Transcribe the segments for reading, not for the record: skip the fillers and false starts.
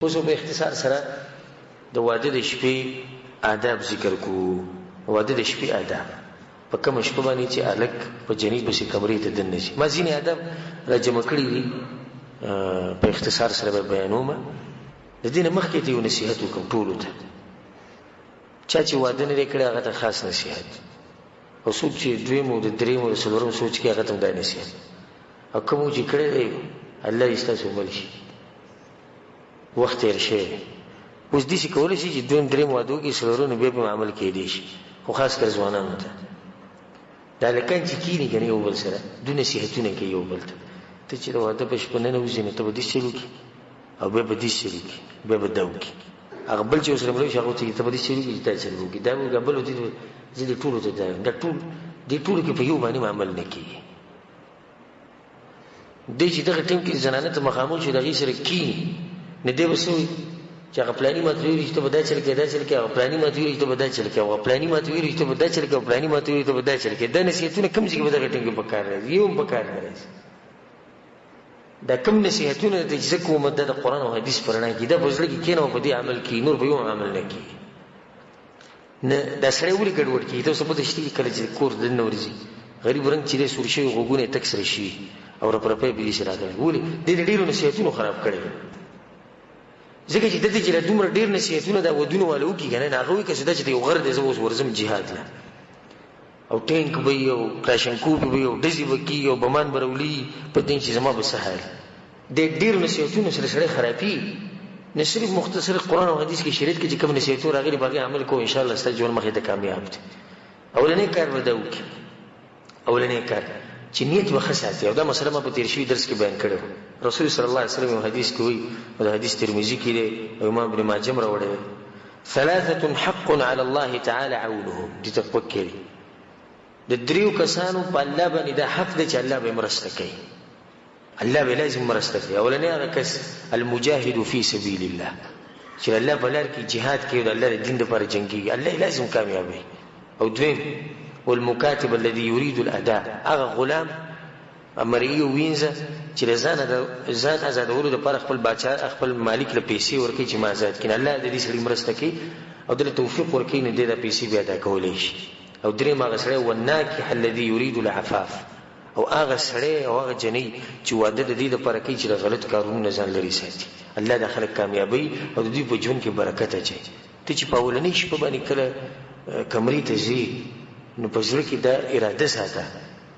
اوس په اختصار سره د واده د شپې آداب ذکر کو. واده د شپې آداب په کوم شپه باندې چې الک په جنې بسې کمرې ته دننه شي. ما ځینې آداب را جمع کړي دي په اختصار سره به بیانوم. د دې نه مخکې ته یو نصیحت وکړم ټولو ته. چا چې واده نه دی کړی هغه ته خاص نصیحت، او څوک چې دویم او د درېیم او د څلورم سوچ کوي هغه ته هم دا نصیحت. او کوم چې کړی دی الله دې ستاسو عمل شي، وخت تېر شوی. اوس داسې کولی شي چې دویم درېیم واده وکړي څلورم بیا به عمل کېدی شي، خو خاص کر ځوانانو ته دا هلکان چې کښېني که نه یو بل سره دوی نصیحتونه کوي یو بل ته. ته چې د واده په شپه ننوځې نو ته به داسې چل وکړي او بیا به داسې چل وکړي بیا به دا وکړي. هغه بل چې ورسره ملوي شي هغه ورته ته به داسې چل وکړي چې دا چل وکړي دا وکړي بل ورته زه دې ټولو ته دا ټول دې ټولو کې په یو باندې عمل نه کېږي. دی چې دغه ټیم کې زنانه ته مخامخ شي د هغې سره کښېني نو دی به څه وایي چې هغه پلاني ماته ویلي چې ته به دا چل کوې دا چل کوې، هغه پلاني ماته ویلي چې ته به دا چل کوې، هغه پلاني ماته ویلي چې ته به دا چل کوې، هغه پلاني ماته ویلي چې ته به دا چل کوې. دا نصیحتونه کوم ځای کې به دغه ټیم کې په کار راځي؟ یو هم په کار نه راځي. دا کوم نصیحتونه دي چې زه کوم دا د قرآن او حدیث په رڼا کې دا په زړه کې کښېنه او په دې عمل کړي، نور به یو عمل نه کړي. نه دا سړی ولې ګډوډ کړي؟ ته اوس پته شته کله چې کور دننه ورځي غریب رنګ چې دی سور شوي غوږونه یې تک سره شي او رپرپی به دې شي راغلی. ولې دې د ډېرو نصیحتونو خراب کړی ځکه چې دته چې دومره ډېر نصیحتونه دا ودونه والا وکړي که نه هغه وایي که چې دا چې یو غر دی زه اوس ورځم جهاد له او ټینک به وي او کلاشینکوف به وي او ډزې به کېږي او بمان به راولي په دین چې زما به څه حال. د ډېرو نصیحتونو سره سړی خرابېږي. نه صرف مختصر قرآن او حدیث کې شریعت کې چې کوم نصیحتونه راغلي په هغې عمل کوو انشاءالله ستا ژوند مخې ته کامیاب دی. اولنی کار به دا وکړي، اولنی کار چې نیت به ښه ساتي. او دا مسله ما په تېر شوي درس کې بیان کړی و. رسول صلی الله علیه وسلم یو حدیث کې وایي او د حدیث ترمذي کې دی او امام ابن ماجه هم راوړی دی ثلاثة حق على الله تعالی عونهم. دې ته پک کړي د دریو کسانو په الله باندې دا حق دی چې الله به مرسته کوي، الله به لازم مرسته کوي. اولنی هغه کس المجاهد فی سبیل الله چې الله په لار کې جهاد کوي او د الله د دین دپاره جنګېږي الله لازم کامیابوي. او دویم والمکاتب الذي يريد الاداء هغه غلام مرئي وینځه چې د ځان ازادولو دپاره خپل باچا خپل مالک له پیسې ورکوي چې ما ازاد کړي. الله د دې سړي مرسته کوي او دله توفیق ورکوي نو دی دا پیسې بیا ادا کولی شي. او درېیم هغه سړی والناکح الذي يريد العفاف او هغه سړی او هغه جنۍ چې واده د دې دپاره کوي چې د غلط کارونو نه ځان لرې ساتي. الله دا خلک کامیابوي او د دوی په ژوند کې برکت اچوي. ته چې په اولنۍ شپه باندې کله کمرې ته ځې نو په زړه کې دا اراده ساته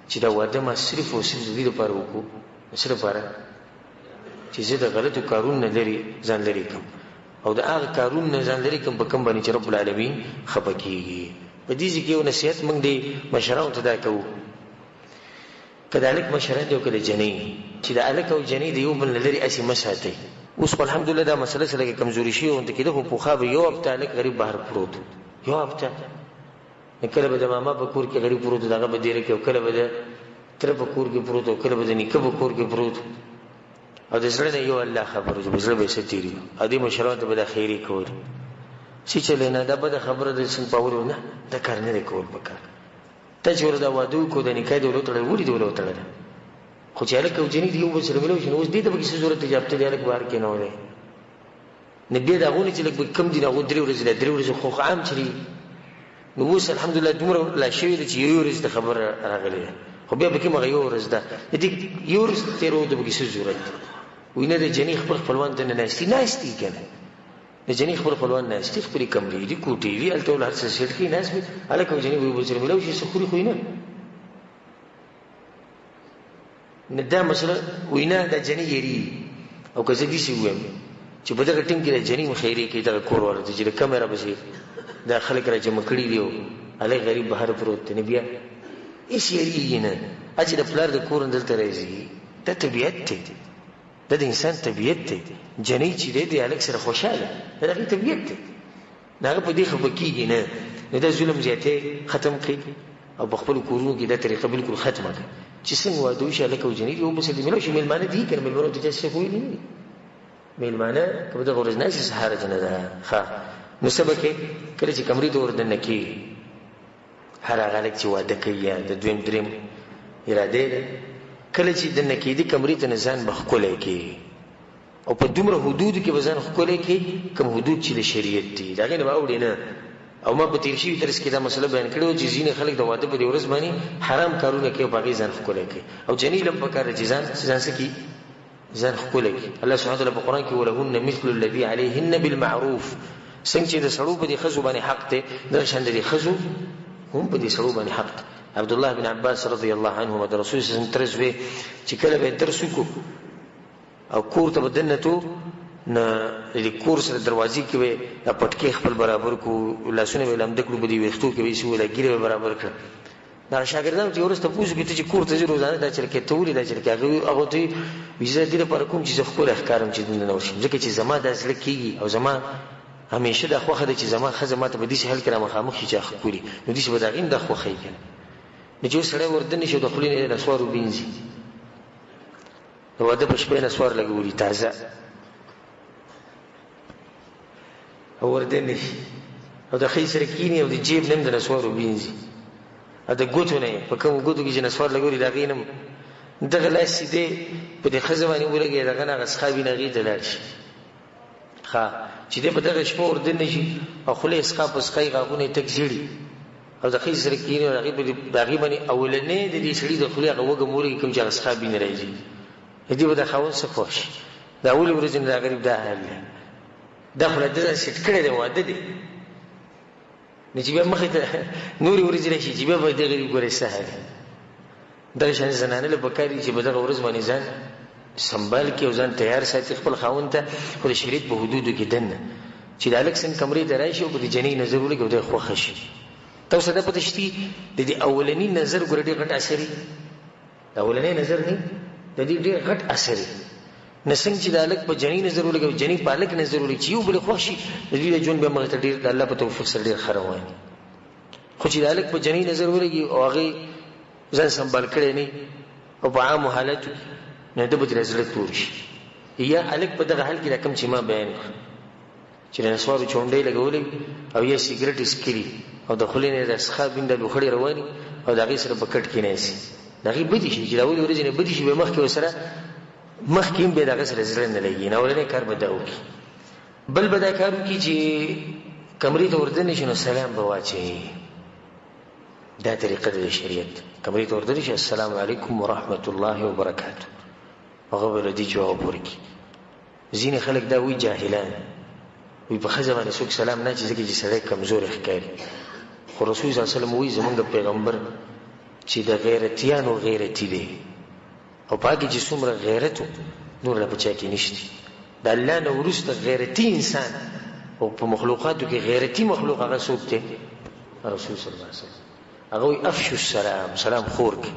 چې دا واده ما صرف او صرف د دې دپاره وکړو څه دپاره چې زه د غلطو کارونو نه لرې ځان لرې کړم او د هغه کارونو نه ځان لرې کړم په کوم باندې چې رب العالمین خفه کېږي. په دې ځای کې یو نصیحت موږ د مشرانو ته دا کوو که د هلک مشران دی او که د جنۍ چې د هلک او جنۍ د یو بل نه لرې هسې مه ساتئ. اوس خو الحمدلله دا مسله څه لږه کمزوري شوې غوندې کېده خو پخوا به یو هفته هلک غریب بهر پروت یو هفته کله به د ماما په کور کې غریب پروت دغه به دیره کې او کله به د تره په کور کې پروت او کله به د نیکه په کور کې پروت او د زړه نه یو الله خبر چې زړه به یې څه تېري او دې مشرانو ته به دا خیري کول چې چلې نه دا بده خبره د سن پاول نه دا کار نه دی کول پکار. ته چې ور دا واده وکړو د نکاح دې ولوتړی ولې دې ولوتړلی خو چې هلک او جنۍ دې یو بل سره ملو شي نو اوس دې ته به څه ضرورت دی چې هفته دې هلک بهر کېنولی نه بیا د هغو نه چې لږ به کم دي نو هغو 3 ورځې لا 3 ورځې خو عام چلي نو اوس الحمدلله دومره لا شوې ده چې یو ورځ د خبره راغلې ده خو بیا به کوم هغه یو ورځ ده دې یو ورځ تېرو د به څه ضرورت دی. وایي نه د جنۍ خپل خپلوان ته نه ناستي ناستي که نه د جنۍ خپل خپلوان ناستي خپلې کمرې دي کوټې دي هلته ول هر څه سیټ کړي ناست وي هلک او جنۍ به یو بل سره ملو شي څه خوري خو یې نه دا مسله وایي نه دا جنۍ یېرېږي او که زه داسې ووایم چې په دغه ټیم کې د جنۍ مخیرې کوي دغه کور والا ته چې د کمره پسې دا خلک را جمع کړي دي او هلک غریب بهر پروت دی نو بیا هېڅ یېرېږي نه چې د پلار د کور نه دلته راځي دا طبیعت دی دا د انسان طبیعت دی. جنۍ چې دی د هلک سره خوشحاله دا د هغې طبیعت دی نو هغه په دې خفه کېږي نه نو دا ظلم زیاتی ختم کړي او په خپلو کورونو کې دا طریقه بالکل ختمه کړه چې څنګه واده وشي هلک او جنۍ دي یو بل سره دې ملو شي. مېلمانه دي که نه مېلمانو ته چا څه ویلي نه دي مېلمانه که په دغه ورځ ناست شي سهار جنه ده ښه نو څه به کوې کله چې کمرې ته ور دننه کېږي هر هغه هلک چې واده کوي یا د دویم درېیم اراده ده کله چې دننه کېدي کمرې ته نه ځان به ښکلی کېږي او په دومره حدود کې به ځان ښکلی کې کوم حدود چې د شریعت دي د هغې نه به اوړي نه. او ما په تیر شوي درس کې دا مسله بیان کړې وه چې ځینې خلک د واده په دې ورځ باندې حرام کارونه کوي او په هغې ځان ښکلی کوي او جنیل هم پکار دی چې ځان څه کړي ځان ښکلی کړي. الله سبحانه وتعالی په قرآن کې ولهن مثل الذي علیهن بالمعروف څنګه چې د سړو په دې ښځو باندې حق دی دغه شان د دې ښځو هم په دې سړو باندې حق دی. عبدالله بن عباس رضی الله عنهما د رسول صلی الله علیه وسلم ترڅ وی چې کله به درس وکړو او کور ته به دننه تو نه د کور سره دروازې کې به دا پټکې خپل برابر کو لاسونه به لمده کړو په دې ویښتو کې به یې ویله ګیرې به برابر کړه. دا شاګردانو چې وروسته پوښتنه کوي چې کور ته ځې روزانه دا چل کې ته ولې دا چل کې هغه ته وایي زه دې لپاره کوم چې زه ښکلی ښکارم چې دننه وشم ځکه چې زما دا زړه کېږي او زما همیشه دا خوښه ده چې زما ښځه ما ته په داسې حال کې را مخامخ شي چې ښکلي نو داسې به د هغې هم دا خوښه وي که نه. نو چې اوس سړی وردنې شي او د خولې نه یې نسوار وبینځي د واده په شپه یې نسوار لګولي تازه او وردنې شي او د ښځې سره کښېني او د جیب نه هم د نسوار وبینځي او د ګوتو نه یې په کومو ګوتو کې چې نسوار لګولي د هغې نه هم دغه لاس سیدې په دې ښځه باندې ولګي دغه نه هغه څښا وي نه هغې ته لاړ شي چې دی په دغه شپه وردنې شي او خولې یې څښا په څښا یې غاښونه یې تک ژېړي او د ښځې سره کښېني او د هغې باندې اولنی د دې سړي د خولې هغه وږم ولګي کوم چې هغه څښا بینه راځي د دې به د خاوند څه خوښ شي. د اولې ورځې نه دا غریب دا حال دی دا خو له ده سیټ کړی دی واده دی نو چې بیا مخې ته نورې ورځې راشي چې بیا به د غریب ګورې څه حال دغه شانې زنانه له پکار دي چې په دغه ورځ باندې ځان سنبال کې او ځان تیار ساتي خپل خاوند ته خو د شریعت په حدودو کې دننه چې د هلک څنګه کمرې ته راشي او په دې جنۍ نظر ولګي او دی خوښه شي. تاسو ته پته شته د دې اولني نظر ګوره ډېر غټ اثر دی د اولنی نظر نه د دې ډېر غټ اثر دی نه څنګه چې د هلک په جنۍ نظر ولګي او جنۍ په هلک نظر ولګي چې یو بلې خوښ شي د دوی د ژوند بیا مخې ته ډېر د الله په توفیق سره ډېر ښه روان وي. خو چې د هلک په جنۍ نظر ولګي او هغې ځان سنبال کړی نه او په عامو حالاتو نه ده به ترې زړه تور شي یا هلک په دغه حال کې دا کوم چې ما بیان کړ چې د نسوارو چونډۍ لګولې او یا سګرټ یې څکلي او د خولې نه د څښا بینده لوخړې رواني او د هغې سره په کټ کې ناستي د هغې بدې شي چې د اولې ورځې نه بدې شي بیا مخکې ورسره مخکې هم بیا د هغه سره زړه نه لګي نه اولنی کار به دا وکړي. بل به دا کار وکړي چې کمرې ته وردنې شي نو سلام به واچوي دا طریقه ده د شریعت. کمرې ته وردنې شي السلام علیکم ورحمة الله وبرکاته هغه به له دې جواب ورکړي. ځینې خلک دا وایي جاهلان وی په ښځه باندې څوک سلام نه چې ځکه چې سړی کمزوری ښکاري خو رسول صلی الله علیه وسلم وایي زمونږ پیغمبر چې د غیرتیانو غیرتي دی او په هغې چې څومره غیرت و نور له په چا کې نشته. د الله نه وروسته غیرتي انسان او په مخلوقاتو کې غیرتي مخلوق هغه څوک دی رسول صلی الله علیه وسلم هغه وایي افشو السلام سلام خور کړي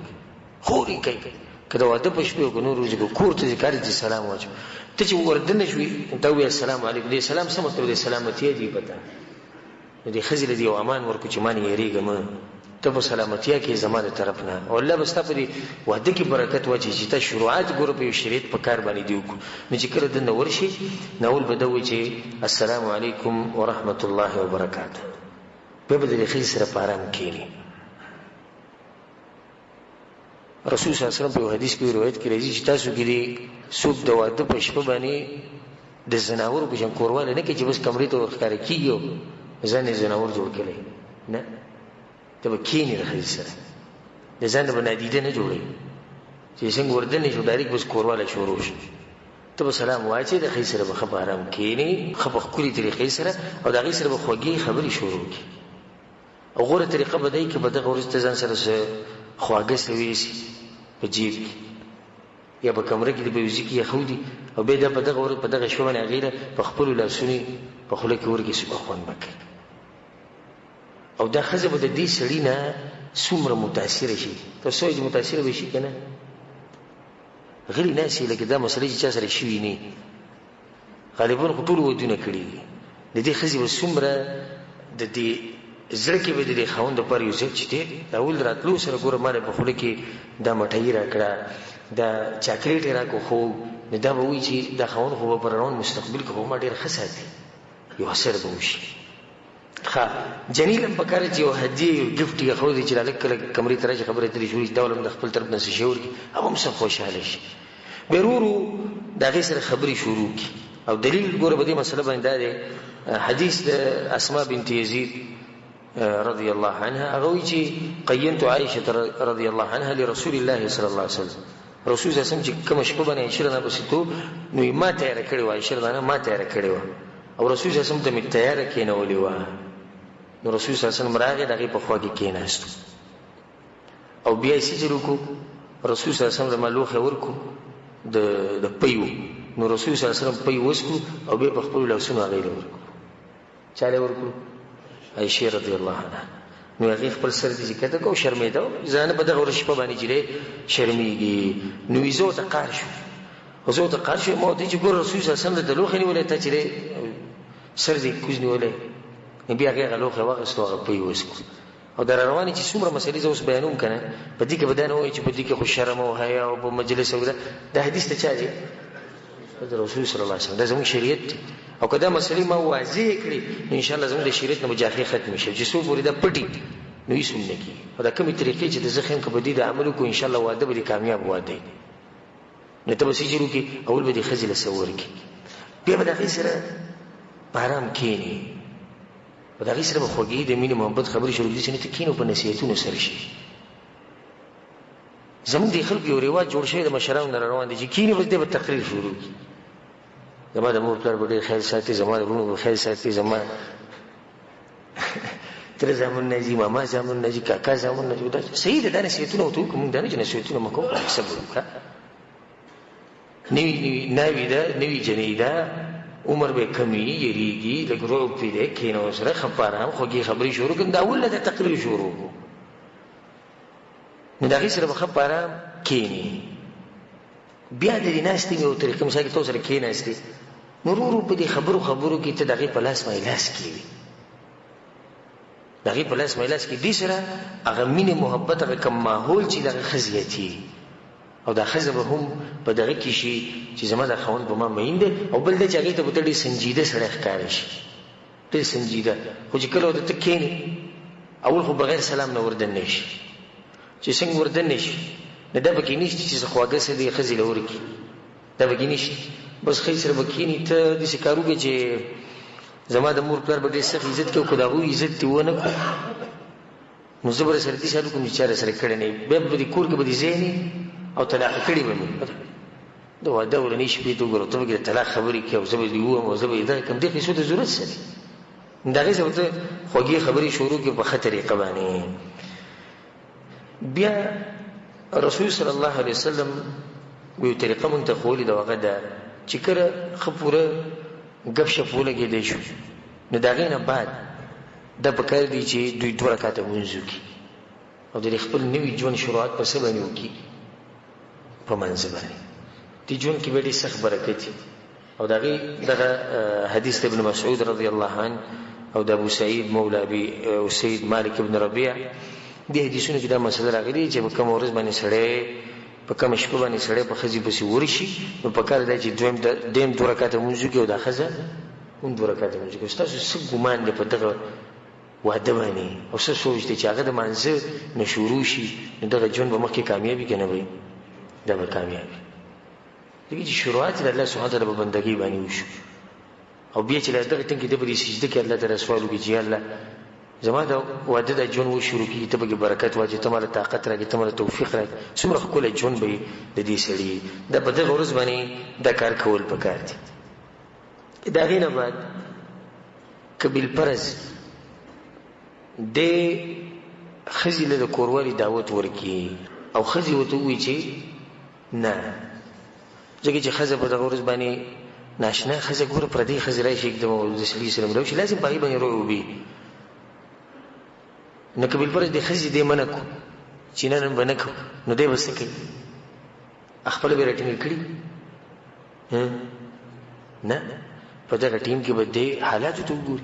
خور یې کوي که د واده په شپې او که نور ورځې کور ته ځې کار چې سلام واچو ته چې وردنه شوي ته ووایې السلام علیکم دې سلام څه مطلب دی سلامتیا دې پته نو دې ښځې له دې یو امان ورکړو چې ما نه یېرېږه ته په سلامتیا کې زما د طرف نه او الله به ستا په دې واده کې برکت واچوي چې ته شروعات ګوره په یو شریعت په کار باندې دې وکړو نو چې کله دننه ورشي نو اول به ده وایي چې السلام علیکم ورحمة الله وبرکاته بیا به د دې ښځې سره په ارام کښېني. رسول صلی الله علیه وسلم په یو حدیث کې روایت کې راځي چې تاسو کې دې څوک د واده په شپه باندې د ځناورو په شان کورواله نه کوي چې بس کمرې ته ورښکاره کېږي او ځان یې ځناور جوړ کړی نه ته به کښېنې د ښځې سره د ځان نه به نادیده نه جوړوي چې څنګه وردنې شو ډایرکټ بس کورواله شروع شو ته به سلام واچې د ښځې سره به ښه په ارام کښېنې ښه په ښکلې طریقې سره او د هغې سره به خوږې خبرې شروع کړي او غوره طریقه به دی که په دغه ورځ ته ځان سره خواږه څه ویسي په جیب کې یا په کمره کې د بیوزي کې یخودي او بیا دا په دغه ورځ په دغه شپه باندې هغې له په خپلو لاسونو په خوله کې ورکړي سوکه خوند به کوي او دا ښځه به د دې سړي نه څومره متاثره شي تاسو وایئ چې متاثره به شي که نه غلي ناست یې لکه دا مسلې چې چا سره شوي نه غالبا خو ټولو ودونه کړي دي د دې ښځې به څومره د دې زړه کې به د دې خاوند دپاره یو ځای چې دی د اول راتلو سره ګوره ما په خوله کې دا مټۍ راکړه دا چاکلیټ یې راکړو خو نو دا به وایي چې دا خاوند خو به په روان مستقبل کې خو ما ډېر ښه ساتي یو اثر به وشي. ښه جنیل هم پکار چې یو هدیه یو ګفټ یې ښودی چې هلک کله کمرې ته راشي خبرې اترې شروع شي دا ول هم د خپل طرف نه څه شي ورکړي هغه هم څه خوشحاله شي بیا ورو ورو د د هغې سره خبرې شروع کړي. او دلیل ګوره په دې مسله باندې دا دی، حدیث د اسماء بنت یزید رضی الله عنها، هغه وایي چې قینت عائشه رضی الله عنها لرسول الله صلی الله علیه وسلم، رسول صلی الله علیه وسلم چې کومه شپه باندې عائشه رانه پسې تو نو ما تیاره کړې وه، عائشه رانه ما تیاره کړې وه او رسول صلی الله علیه وسلم ته مې تیاره کېنولې وه. نو رسول صلی الله علیه وسلم راغی، د هغې په خوا کې کېناستو او بیا یې سجل وکړو. رسول صلی الله علیه وسلم ما لوښی ورکړو د پیو، نو رسول صلی الله علیه وسلم پی وسکو او بیا په خپلو لاسونو هغې له ورکړو. چا له ورکړو؟ عایشې رضی الله عنها. نو هغې خپل سر دې چې کته کو شرمېده، زه نه په دغه ورځ شپه باندې چې دی شرمېږي. نو وي زه ورته قار شو، او زه ورته قار شوم، ما ورته چې ګوره رسول صلی الله علیه وسلم د لوښی نیولی، ته چې دی سر دې کوز نیولی. نو بیا هغې هغه لوښی واخیستو، هغه پی وسکو. او در روانې چې څومره مسلې زه اوس بیانوم که نه، په دې کې به دا نه وایي چې په دې کې خو شرم او حیا او په مجلس او دا حدیث ته چا دی؟ د رسول صلی الله علیه وسلم. دا زموږ شریعت دی. او که دا مسلې ما واضح کړي نو انشاءالله زموږ د شریعت نه به جاخې ختمې شي. چې څو پورې دا پټي نو هېڅ هم نه کېږي. او دا کومې طریقې چې د زه ښیم که په دې د عمل وکړو انشاءالله واده به دې کامیاب واده وي. نو ته به څه شروع کړي؟ اول به دې ښځې له څه ورکړي، بیا به د هغې سره په ارام کښېنې، په د هغې سره به خوږې د مینې محبت خبرې شروع کړي چې نه ته کښېنو په نصیحتونو سره شي. زموږ د خلکو یو رواج جوړ شوی د مشرانو نه روان دی چې کښېني بس دی به تقریر شروع کړي، زما د مور پلار به ډېر خیال ساتي، زما د وروڼو به خیال ساتي، زما تره زامن نه ځي، ماما زامن نه ځي، کاکا زامن نه ځي. صحیح ده، دا نصیحتونه ورته وکړو. مونږ دا نه چې نصیحتونه مه کوو، صبر وکړه. نوي ناوي ده، نوي جنۍ ده، عمر به کمی، یریږي، لږ رعب پرې دی، کښېنه ورسره ښه په ارام خوږې خبرې شروع کړو. دا اول نه د تقریر شروع کړو، نو د هغې سره به ښه په ارام کښېنې. بیا د دې ناستې مې یو طریقه، مثال کې تو سره کښېناستې نو ورو ورو په دې خبرو کې ته د هغې په لاس باندې لاس کښېوي، د هغې په لاس باندې لاس کې دې سره هغه مینې محبت، هغه کوم ماحول چې د هغه ښه زیاتېږي او دا ښځه به هم په دغه کې شي چې زما دا خاوند په ما مین دی. او بل دی چې هغې ته به ته ډېر سنجیده سړی ښکاره شي، ډېر سنجیده. خو چې کله ورته ته کښېنې اول خو بغیر سلام نه وردننی شي، چې څنګه وردننی شي نو دا پکې نشته چې څه خواږه څه دی ښځې له ورکړي، دا پکې نشته. بس ښځې سره به کښېني، ته داسې کار وکړې چې زما د مور پلار به ډېر سخت عزت کوي، خو د هغوی عزت دې ونه کړو نو زه به راسره داسې حال وکړم چې چا راسره کړی نه وي. بیا به دې کور کې به دې ځای نه او طلاق کړي به مې د واده ورنۍ شپې ته وګوره، ته به د طلاق خبرې کوې او زه به دې ووایم او زه به یې دغه کړم. دې قیسو ته ضرورت څه دی؟ د هغې سره ته خوږې خبرې شروع کړې په ښه طریقه باندې. بیا رسول صلی الله علیه وسلم یو طریقه مونږ ته ښوولې ده، هغه ده چې کله ښه پوره ګپ شپ ولګېدی شو نو د هغې نه بعد دا پکار دی چې دوی 2 رکعته لمونځ وکړي او د خپل نوي ژوند شروعات په څه باندې وکړي؟ په منځ باندې. دې ژوند کې به ډېر سخت برکت وي. او د هغې دغه حدیث د ابن مسعود رضی الله عنه او د ابو سعید مولا ابي سعید مالک ابن ربیع، دې حدیثونو کې دا مسله راغلې چې په کومه ورځ باندې سړی، په کومه شپه باندې سړی په ښځې پسې ورشي نو پکار دی چې دویم 2 رکعته لمونځ وکړي او دا ښځه هم 2 رکعته لمونځ وکړي. ستاسو څه ګمان دی په دغه واده باندې او څه سوچ دی چې هغه د مانځه نه شروع شي نو دغه ژوند به مخکې کامیابي که نه وي؟ دا به کامیابي. دغه چې شروعات د الله سبحانه تعالی په بندګۍ باندې وشو او بیا چې دغه ټینګ کې د په دې سجده کې الله تعالی سوال وکړي چې یا الله زما د واده د ژوند وشروع کېږي، ته پکې برکت واچوې، ته ماله طاقت راکړې، ته ماله توفیق راکړې، څومره ښکلی ژوند به د دې سړي. دا په دغه ورځ باندې دا کار کول پکار دي. د هغې نه بعد که بالفرض دې ښځې له د کوروالي دعوت ورکړي او ښځې ورته ووایي چې نه، ځکه چې ښځه په دغه ورځ باندې ناشنا ښځه ګوره پردۍ ښځې راشي एकदम د صلی سلم راشي، لازم په هغې باندې روی وبي. نو که بالفرض د ښځې دې منع کړو چې نه نن به نه کوو نو دی به څه کوي؟ خپله به یې راټینګه کړي؟ نه، په دغه ټیم کې به دې حالاتو ته وګوري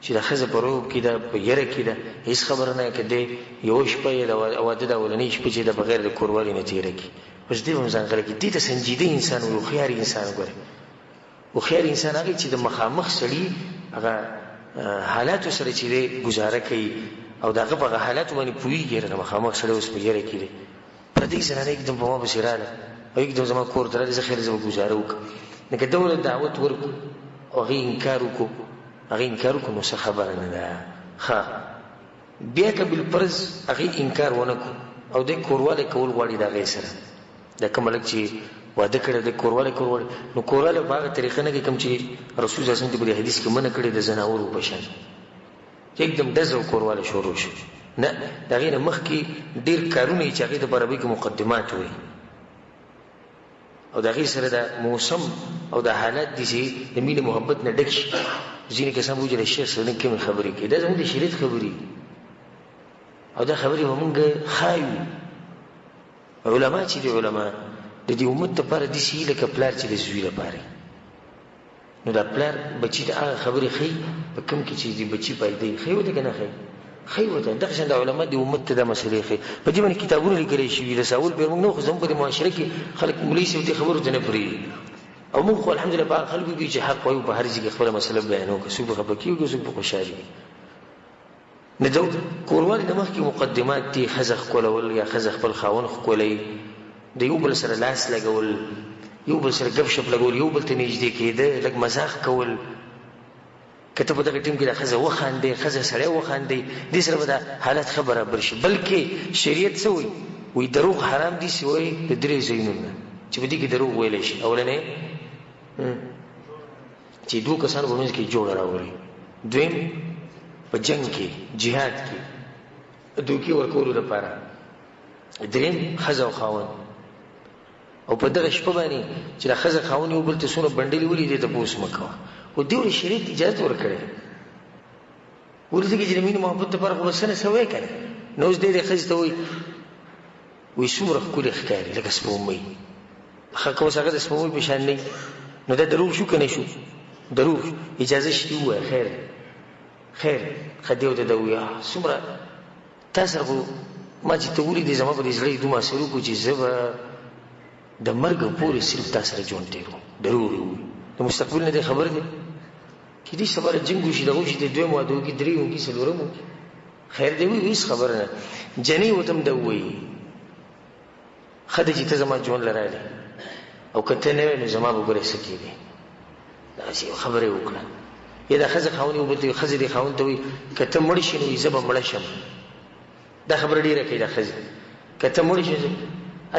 چې دا ښځه په روب کې ده، په یره کې ده، هېڅ خبره نه که دی یوه شپه یې د واده د اولنۍ شپه چې د بغیر د کوروالي نه تېره کړي، بس دې به هم ځان غله کړي. دې ته سنجیده انسان وي، هوښیار انسان. ګوره هوښیار انسان هغه چې د مخامخ سړي هغه حالاتو سره چې دی ګزاره کوي او د هغه په هغه حالاتو باندې پوهېږي. یاره د مخامخ سړی اوس په یره کې دی، پردۍ زنانه एकदम په ما پسې راله او یکدم زما کور ته راځي زه خیر زه به ګزاره وکړم لکه دولت دعوت ورکړو او هغې انکار وکړو نو څه خبره نه ده ښه بیا که بالفرض هغې انکار ونه کړو او دی کوروالی کول غواړي د هغې سره دا کوم هلک چې واده کړی دی کوروالی نو کوروالی په هغه طریقه نه کوي کوم چې رسول صلی الله علیه وسلم په دې حدیث کې منع کړی د زناورو په شان एकदम ډز او کوروالی شروع شو نه د هغې نه مخکې ډېر کارونه چې هغې ته په عربي کې مقدمات وي او د هغې سره د موسم او د حالات دي چې د مینې محبت نه ډک شي ځینې کسان وایي چې د شیخ سره کومې خبرې کوي دا زموږ د شریعت خبرې او دا خبرې به مونږ ښایو علما چې دي علما د دې امت دپاره داسې وي لکه پلار چې د زوی لپاره نو دا پلار بچي ته هغه خبرې ښیي په کوم کې چې د بچي فایده یې ښیي ورته که نه ښیي ورته دغه شان د علما د امت ته دا مسلې ښیي په دې باندې کتابونه لیکلی شوي رساول پرې موږ نه خو زموږ په دې معاشره کې خلک مولوي صاحب دې خبرو ته نه پرېږدي او موږ خو الحمدلله په هغه خلکو کې چې حق وایو په هر ځای کې خپله مسله بیانوو که څوک په خفه کېږي څوک په خوشحالي نه د کوروالي نه مخکې مقدمات دي ښځه ښکلول یا ښځه خپل خاوند ښکلوي د یو بل سره لاس لګول یو بل سره ګپ شپ لګول یو بل ته نږدې کېده لږ مزاح کول که ته په دغه ټیم کې دا ښځه وخاندې ښځه سړی وخاندې دې سره به دا حالت ښه برابر شي بلکې شریعت څه وایي وایي دروغ حرام دي سوی د درې ځایونو نه چې په دې کې دروغ ویلی شي اولنی چې دوه کسانو په منځ کې جوړه راولي دویم په جنگ کې جهاد کې دوکې ورکولو لپاره دریم ښځه او خاوند او په دغه شپه باندې چې دا ښځه خاوند یو بل ته څومره بنډلې ولي دې تپوس مه کوه خو دې ولې شریعت اجازت ورکړی ولې ځکه چې د مینې محبت لپاره خو به څه نه څه وایې که نه نو اوس دې ښځې ته وایي څومره ښکلې ښکاري لکه سپوږمۍ ښه که اوس هغه د سپوږمۍ په شان نه نو دا دروغ شو که نه شو دروغ اجازه شته ووایه خیر ښه دې ورته ده ووایي څومره تا سره خو ما چې ته ولیدې زما په دې زړه دومره اثر وکړو چې زه به د مرګ پورې صرف تا سره ژوند تېروم دروغ یې ووایي د مستقبل نه دی خبر دی کېدای شي سبا جنګ وشي دغه وشي د دویم واده وکړي درې وکړي څلورم وکړي خیر دی وایي هېڅ خبره نه جنۍ ورته هم ده ووایي ښه ده چې ته زما ژوند له رالې او که ته نه وې نو زما به ګوره څه کېدې داسې یو خبره یې وکړه یا دا ښځه خاوند یو بل ته ښځې دې خاوند ته وایي که ته مړ شي نو وایي زه به مړه شم دا خبره ډېره کوي دا ښځې که ته مړ شي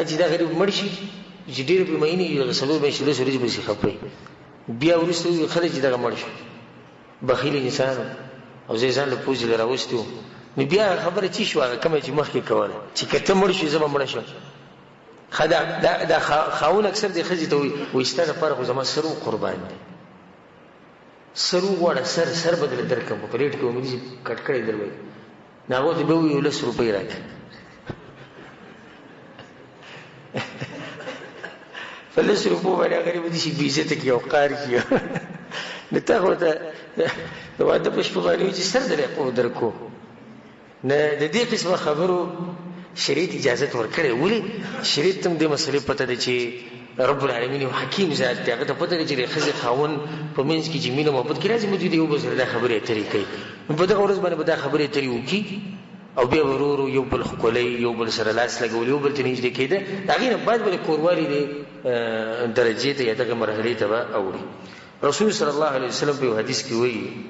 چې دا غریب مړ شي چې ډېرې بیمینې دغه څلور میاشتې لس ورځې پسې خفه وي بیا وروسته وایي ښه دی چې دغه مړ شو بخیل انسان او زه یې ځان له پوزې له راوستې وم نو بیا خبره چې شوه هغه کومه چې مخکې کوله چې که ته مړ شي زه به مړه شم ښه دا خاوند اکثر دې ښځې ته وایي ستا دپاره خو زما سر قربان دی سر وغواړه سر به درله درکړم په پلیټ کې امیدي چې کټ کړی در وایي نو هغو ته به ووایي 10 روپۍ راکړه په 10 روپو باندې هغه به دې شي بې عزته کړي او قار کړي نو تا خو ورته د واده په شپه باندې وایي چې سر درې په درکو نه د دې قسمه خبرو شریعت اجازت ورکړی ولې شریعت ته هم دې مسلې پته ده چې رب العالمین یو حکیم ذات دی هغه ته پته ده چې د ښځې خاوند په منځ کې چې مینه محبت کې راځي موجود یو بل سره دا خبرې اترې کوي نو په دغه ورځ باندې به دا خبرې اترې وکړي او بیا به ورو ورو یو بل ښکلی یو بل سره لاس لګول یو بل ته نږدې کېده د هغې نه بعد به د کوروالي دې درجې ته یا دغه مرحلې ته به اوړي رسول صلی الله علیه وسلم په یو حدیث کې وایي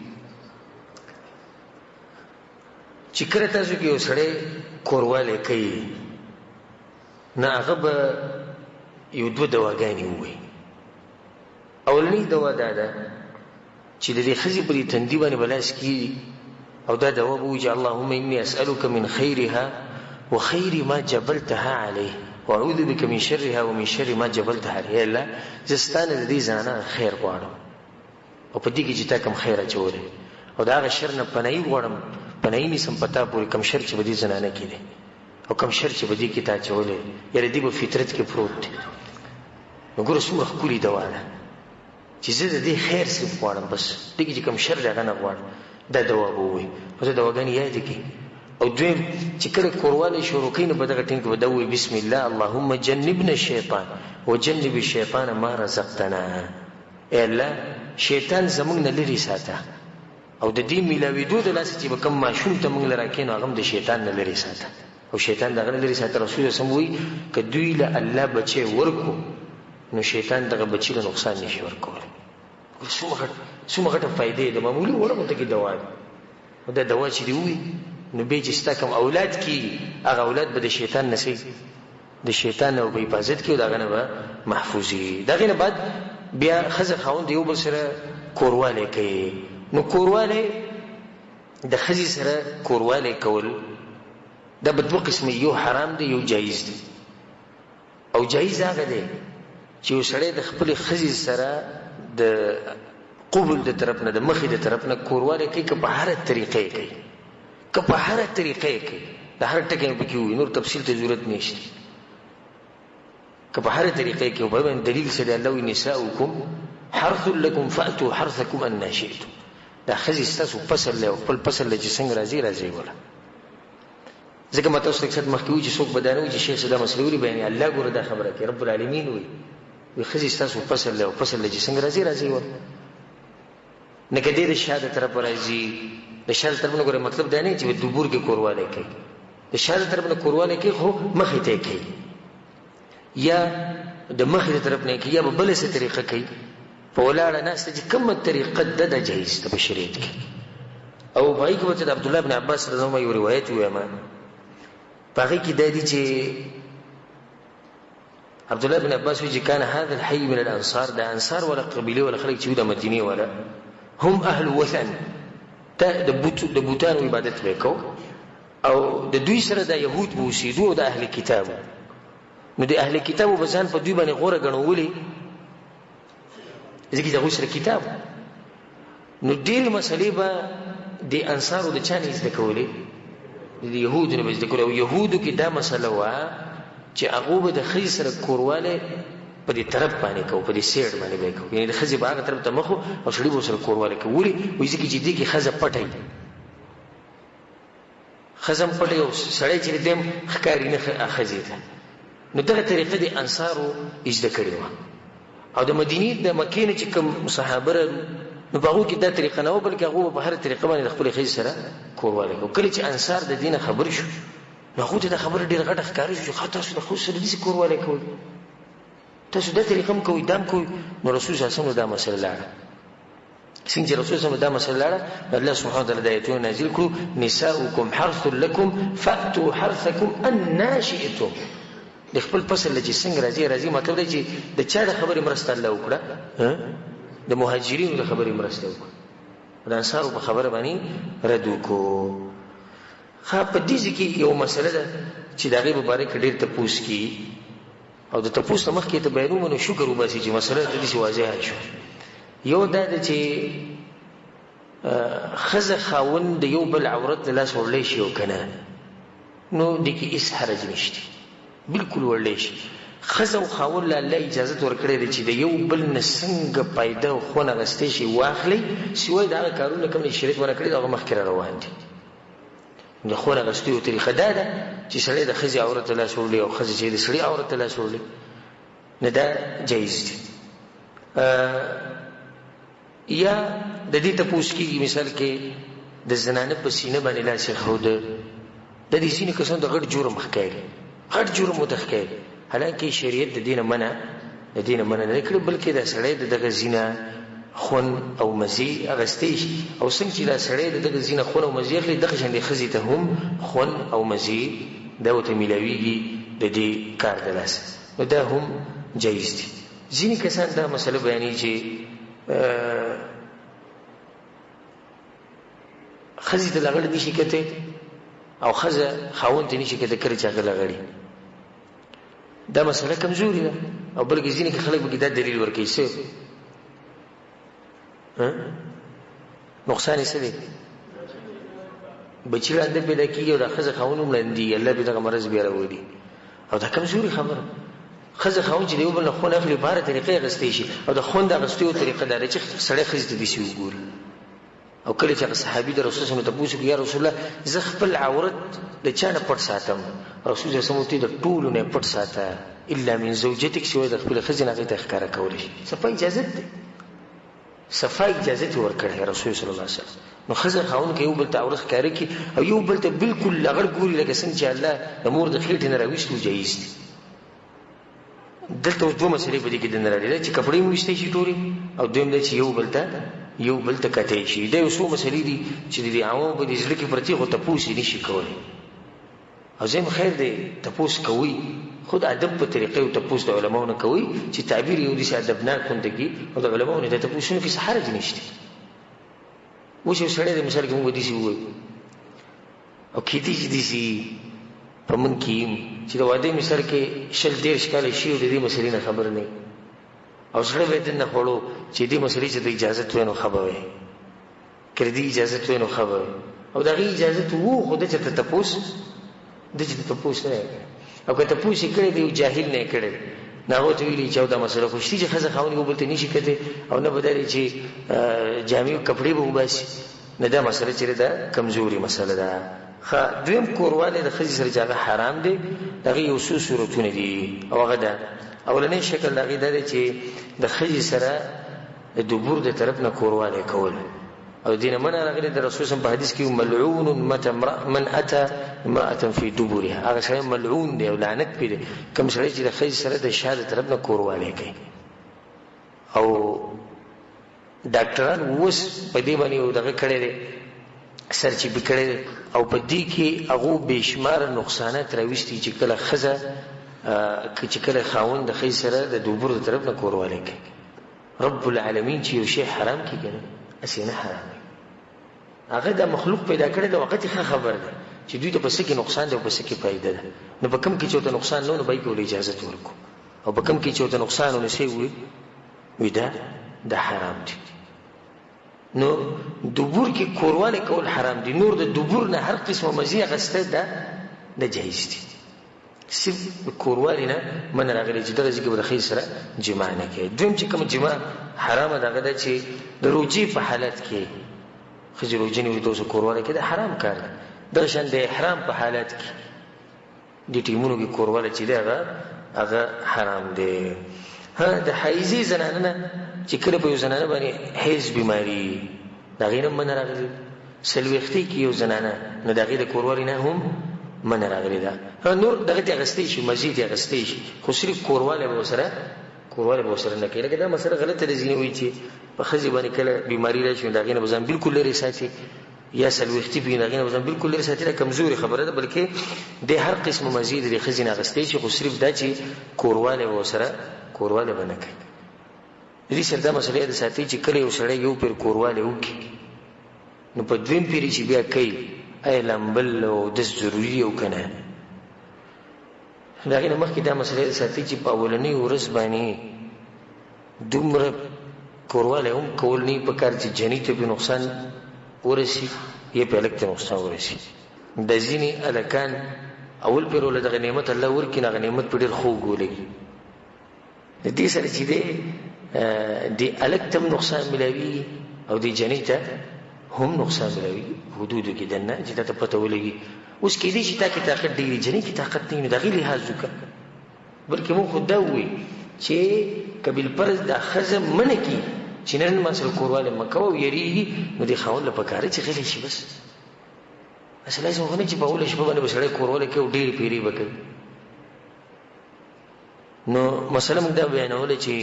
چې کله تاسو کې یو سړی کوروالی کوي نه هغه به یو دوه دواګانې ووایي اولنۍ دوا دا ده چې د دې ښځې په دې تندي باندې به لاس کېږي او دا دوا به وایي چې اللهم انی اسألک من خیرها وخیر ما جبلتها علیه واعوذ بک من شرها ومن شر ما جبلتها علیه الله زه ستا نه د دې زنانه خیر غواړم او په دې کې چې تا کوم خیر اچولی او د هغه شر نه پناهي غواړم پناهي نیسم په تا پورې کوم شر چې به دې زنانه کې دی او کوم شر چې به دې کې تا اچولی یاره دې به فطرت کې پروت دی نو ګوره څومره ښکلې دوا ده چې زه د دې خیر صرف غواړم بس دې کې چې کوم شر دی هغه نه غواړم دا دوا به ووایي خو زه دواګانې یادې کړي او دویم چې کله کوروالی شروع کوي نو په دغه ټیم کې به دا ووایي بسم الله اللهم جنبنا الشیطان وجنب الشیطان ما رزقتنا ای الله شیطان زموږ نه لرې ساته او د دې میلاوېدو د لاسه چې به کوم ماشوم ته موږ له راکې نو هغه هم د شیطان نه لرې ساته او شیطان دغه لري ساتي. رسول سم وی ک دوی له الله بچي ورکو نو شیطان دغه بچی له نقصان نشي ورکول. څومره غټه فائدې د معمولی ورغه ته کې دوا ده. دا دوا چې دی وي نو به چې ستا کوم اولاد کی هغه اولاد به د شیطان نسی د شیطان او په حفاظت کې دغه نه به محفوظي. دغه نه بعد بیا خزه خاوند یو بل سره کورواله کوي. نو کورواله د خزي سره کورواله کول دا په دوه قسمه، یو حرام دی یو جایز دی. او جایز هغه دی چې یو سړی د خپل خزي سره د قبول د طرف نه د مخې د طرف نه کورواله کوي که په هر طریقې کوي، که په هر طریقې کوي، د هر ټکی په کې وي، نور تفصیل ته ضرورت نشته. که په هر طریقې کې په باندې دلیل سره الله وی نساؤکم حرث لكم فاتوا حرثكم ان شئتم. دا خزي ستاسو فصل له خپل فصل له چې څنګه راځي ولا ځکه ماته اوس څه مخکې وي چې څوک بدانوي چې شیخ صدا مسلې وری بیان الله ګوره دا خبره کوي رب العالمین وي خزي ستاسو فصل له فصل له چې څنګه راځي ولا نه کدی د شاده طرف راځي. د شاده طرف نه ګوره مطلب دا نه چې د دبور کې کورواله کوي، د شاده طرف نه کورواله کوي خو مخې ته کوي یا د مخې طرف نه کوي یا په بل څه طریقه کوي. په ولاړه ناس چې کومه طریقه د جایز ته په شریعت کې. او پای کې وته د عبد الله بن عباس رضی الله عنه یو روایت وي ما پای کې د دې چې عبد الله بن عباس وی چې کان هذا الحي من الانصار، د انصار ولا قبيله ولا خلک چې د مدینه ولا هم اهل وثن، ته د بوتانو عبادت وکاو او د دوی سره د يهود بوسیدو د اهل کتابو. نو د اهل کتابو بزان په دوی باندې غوړه غنولې ځکه چې غوښره کتاب. نو ډېر مسلې به د انصارو د چانه زده کولې، د يهودو نه زده کولې. او يهودو کې دا مسله وا چې هغه به د خې سره کورواله په دې طرف باندې کو، په دې سیډ باندې وکاو، یعنی د خځې باغ طرف ته مخ او شړې به سره کورواله کوي. وایي چې دې کې خځه پټي خزم پټي او سړی چې دې ښکاری نه اخځي ته. نو دغه طریقه د انصارو زده کړې و. او د مدینه د مکې نه چې کوم صحابه نو په هغه کې دا طریقه نه و، بلکې هغه په هر طریقه باندې خپل خځې سره کورواله کوي. کله چې انصار د دینه خبر شو نو هغه ته د خبر ډیر غټ ښکاری شو، خاطر تاسو د خو سره دې کورواله کوي، تاسو د طریقه هم کوي دام کوي. نو رسول صلی الله علیه وسلم دا مسله لاړه څنګه رسول صلی الله علیه وسلم دا مسله لاړه. الله سبحانه وتعالى د آیتونو نازل کړو نساؤکم حرث لكم فاتوا حرثكم ان شئتم. د خپل فصل چې څنګه راځي مطلب دی چې د چا د خبرې مرسته الله وکړه، د مهاجرینو د خبرې مرسته وکړه، د انصارو په خبره باندې رد وکړو. خا په دې کې یو مسله ده چې دا غي مبارک ډیر تپوس کی او د تپوس مخکې ته بیانوم نو شکر وباسي چې مسله د دې واضحه شو. یو دا چې خزه خاوند یو بل عورت له سورلې شي او کنه نو د کې هیڅ حرج نشته، بالکل ورلې شي. خزه او خاوند له الله اجازه ورکړي چې د یو بل نسنګ پیدا او خونه غستې شي واخلي، سوی دا کارونه کوم شریعت ورکړي دا مخکې روان دي. د خونه غستې او طریقه دا ده چې سړی د خزه عورت له سورلې او خزه چې د سړي عورت له سورلې نه دا جایز دي. یا د دې تپوس کې مثال کې د زنانه په سینه باندې لاس خود د دې سینه کسان د غټ جرم ښکاري، غټ جرم متخکي، حالانکه شریعت د دینه منع نه کړی، بلکې د سړی دغه زینه خون او مزي اغستې او څنګه چې دا سړی دغه زینه خون او مزي اخلي دغه شان د خزي ته هم خون او مزي دا وته ملاويږي د دې کار د لاس، نو دا هم جایز دي. ځینې کسان دا مسله بیانوي چې خزي ته لغړ دي شي کته او خزه خاوند ته نشي کته کړی چې هغه لغړي. دا مسله کمزوري ده او بلکې ځینې خلک به دا دلیل ورکوي چې نقصان یې څه دی، بچی لاندې پیدا کېږي او د خزه خاوند هم لاندې الله به دغه مرض بیا راوړي، او دا کمزوري خبره. خزه خاوند چې د یو بل نه خون اخلي په هره طریقې اخیستی شي، او د خوند اخیستو طریقه دا ده چې سړی ښځې ته داسې وګوري. او کله چې هغه صحابي د رسول صلی الله علیه وسلم ته پوښتنه وکړه یا رسول الله زه خپل عورت د چا نه پټ ساتم؟ رسول صلی الله علیه وسلم د ټولو نه پټ ساته الا من زوجتک، سوی د خپل ښځې نه هغې ته ښکاره کولی شي. څه په اجازت دی صفا اجازه ورکړه رسول صلی الله علیه وسلم. نو خزه خاون کې یو بل ته اورس کاری کی او یو بل ته بالکل لغړ ګوري لکه څنګه چې الله د مور د خېټې نه راويستو جایز دي. دلته دوه مسلې په دې کې د نړۍ چې کپړې موستې شي ټوري او دویم د چې یو بل ته کته شي. دا یو څو مسلې دي چې د عوامو په دې ځل کې پرتی خو ته پوښي نشي کولای. او زم خیر دی تپوس کوي خود ادب په طریقې او تپوس د علماو نه کوي چې تعبیر یو دي چې ادبناک خوندګي او د علماو نه د تپوسونو کې سحر دي نشته. وشه سره د مثال کې موږ دي شي وای او کیدی دي شي په من کې چې د واده مثال کې شل ډیر ښکال شي او د دې مسلې نه خبر نه او سره به د نه خړو چې دې مسلې چې د اجازه توې نو خبره وي کړي دې اجازه توې نو خبره او دغه اجازه وو خود چې ته تپوس د چې ته تپوس نه او که تپوس کړي دی جاهل نه کړي نه هو ته ویلي چې دا مسله خو شتي چې خزه خاوني وبلته نشي کته او نه بداري چې جامع کپڑے به وباسي نه دا مسله چې دا کمزوري مسله ده. خا دویم کورواله د خزي سره جګه حرام دي. دغه یو څو صورتونه دي او هغه ده اولنې شکل دغه ده چې د خزي سره د دبور د طرف نه کورواله کول او دینه منه راغلي د رسول صلی الله حدیث کې ملعون من اتى امراه في دبرها. هغه شی ملعون دی او لعنت پیږي کوم شی چې د خزي سره د شاده طرف نه کورواله کوي. او ډاکټران اوس په دې باندې دغه کړي دي سرچ بکړي او په دې کې هغه بشمار نقصانات راوستي چې کله خزه چې کله خاوند د خزي سره د دوبر طرف نه کورواله کوي. رب العالمین چې یو شی حرام کړي اسینه حرام هغه د مخلوق پیدا کړي د وخت ښه خبر ده چې دوی ته پس کې نقصان دی او پس کې فائدہ ده. نو په کم کې چې ته نقصان نه به کول اجازه ورکو او په کم کې چې ته نقصان نه شي وي دا حرام دي. نو دبور کې کورواله کول حرام دي. نور د دبور نه هر قسمه مزي غسته ده د جایز دي. صرف کورواله نه من راغلي چې درځي کې به خیر سره جما نه کوي. دویم چې کوم جما حرام ده هغه چې د روجي په حالت کې خځې روجي نه وي دوی کورواله کې دا حرام کار ده. د شان د احرام په حالت کې د ټیمونو کې کورواله چې ده هغه حرام دي. ها د حایزي زنانه چې کله په یو زنانه باندې حیض بیماری دا غینه من راغلي سلوختی کې یو زنانه نه دغه د کورواله نه هم من راغلي ده. نور دغه د غستې شي مزید غستې شي خو صرف کورواله به سره نه کوي. لکه دا مسله غلطه ده ځینې وایي چې په خځې باندې کله بیماری راشي دغه نه بزن بالکل لري ساتي یا سلوختی په دغه نه بزن بالکل لري ساتي. دا کمزوري خبره ده بلکې د هر قسم مزید د خځې نه غستې شي خو صرف دا چې کورواله باندې کوي. دې سره دا مسله ده ساتي چې کله یو سړی یو پر کورواله وکي نو په دویم پیری چې بیا کوي ای لامبل او د ضروري او کنه داغه نه مخکې دا مسله ساتي چې په اولنۍ ورځ باندې دومره کورواله هم کول نه په کار چې جنې ته به نقصان ورسي یې په لکه نقصان ورسي. د ځینې الکان اول پر ول دغه نعمت الله ورکې نه نعمت په ډېر خو ګولې د دې سره چې دی الکتم نقصان ملاوي او دی جنې ته هم نقصان ملاوي حدود کې دنه چې ته پته ولګي. اوس کې دې چې تا کې طاقت ډېری جنې کې طاقت نه دغه لحاظ وکړه بلکې مون خو دا وي چې قبل پرز د خزم من کی چې نن مسل کورواله مکو یریږي نو دی خاون له پکاره چې غلی شي بس اصله زه غواړم چې په اول شپه باندې بسړی کورواله کې ډېر پیری وکړي. نو مثلا موږ دا بیانول چې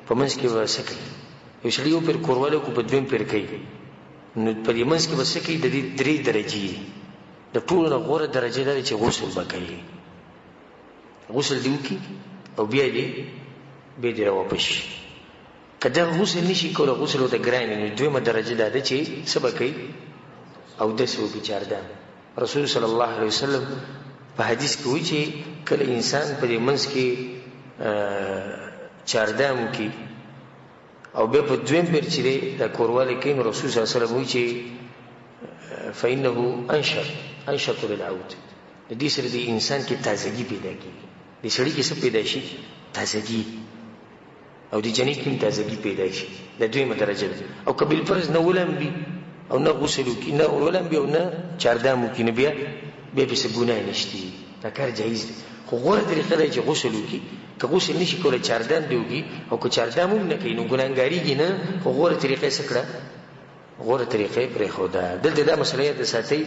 په منځ کې وسکي یو شړی یو پر کورواله کو په دویم پر کوي نو په دې منځ کې وسکي د دې درې درجې د ټول نه غوړه درجه ده چې غسل وکړي. غسل دیو کی او بیا دې به دې واپس کله غسل نشي کولای غسل وته ګران نه دویمه درجه ده چې سبا کوي او د سو کې چارده. رسول صلی الله علیه وسلم په حدیث کې وایي چې کله انسان په دې منځ کې چاردام کی او به په دویم پر چې د کورواله کې رسول صلی الله علیه وسلم وایي چې فإنه انشط للعود. د دې سره د انسان کې تازگی پیدا کیږي. د سړي کې څه پیدا شي تازگی او د جنې کې تازگی پیدا شي. د دویمه درجه او قبل فرض نه ولم بي او نه غسل کی نه ولم بي او نه چاردام کی نه بیا به څه ګناه نشتی دا کار جایز دی. خو غوره طریقه ده چې غسل وکړي. که غسل نشي کولی چاردام دې وکړي، او که چاردام هم نه کوي نو ګناهګارېږي نه، خو غوره طریقه یې څه کړه؟ غوره طریقه یې پرېښوده. دلته دا مسله یاد ساتئ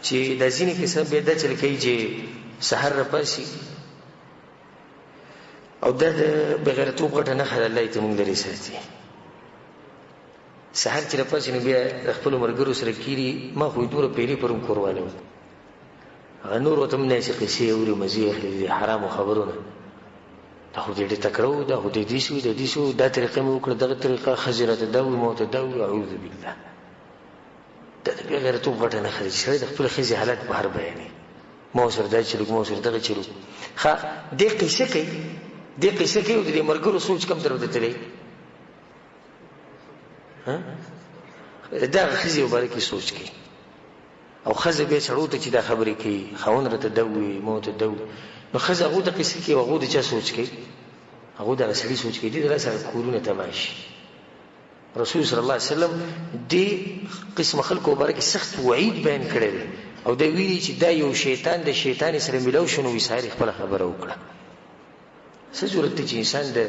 چې دا ځینې کسان بیا دا چل کوي چې سحر راپاسي او دا د بېغیرتوب غټه نښه ده، الله یې ته موږ لرې ساتي. سحر چې راپاسي نو بیا د خپلو ملګرو سره کېري. ما خو دومره پیرې پر هم کورواله وم، هغه نور ورته هم نه چې قصې اوري مزې اخلي د حرامو خبرونه. دا خو دې ډېر تکړه وو، دا خو دې دې شوي دا دې شوي، دا طریقه مې وکړه، دغه طریقه ښځې راته دا ووي، ما ورته دا ووي. اعوذ بالله، دا د بېغیرتوب غټه نښه ده چې سړی د خپلې ښځې حالات بهر بیانوي. ما ورسره دا چلوک، ما ورسره دغه چلوک. ښه دې قصه کوي، دې قصه کوي او د دې ملګرو سوچ کم طرف ته تللی. دغه ښځې مباره کې سوچ کوي او ښځه بیا سړو ته چې دا خبرې کوي، خاوند راته دا ووي، ما ورته دا ووي. نو ښځه هغو ته قصې کوي او هغو د چا سوچ کوي؟ هغو دغه سړي سوچ کوي. دې د سره کورونه تباه شي. رسول صلی الله علیه وسلم دې قسم خلکو مباره کې سخت وعید بیان کړی دی او دا ویلي چې دا یو شیطان د شیطان سره میلاو شو نو ساري خپله خبره وکړه. څه ضرورت دی چې انسان د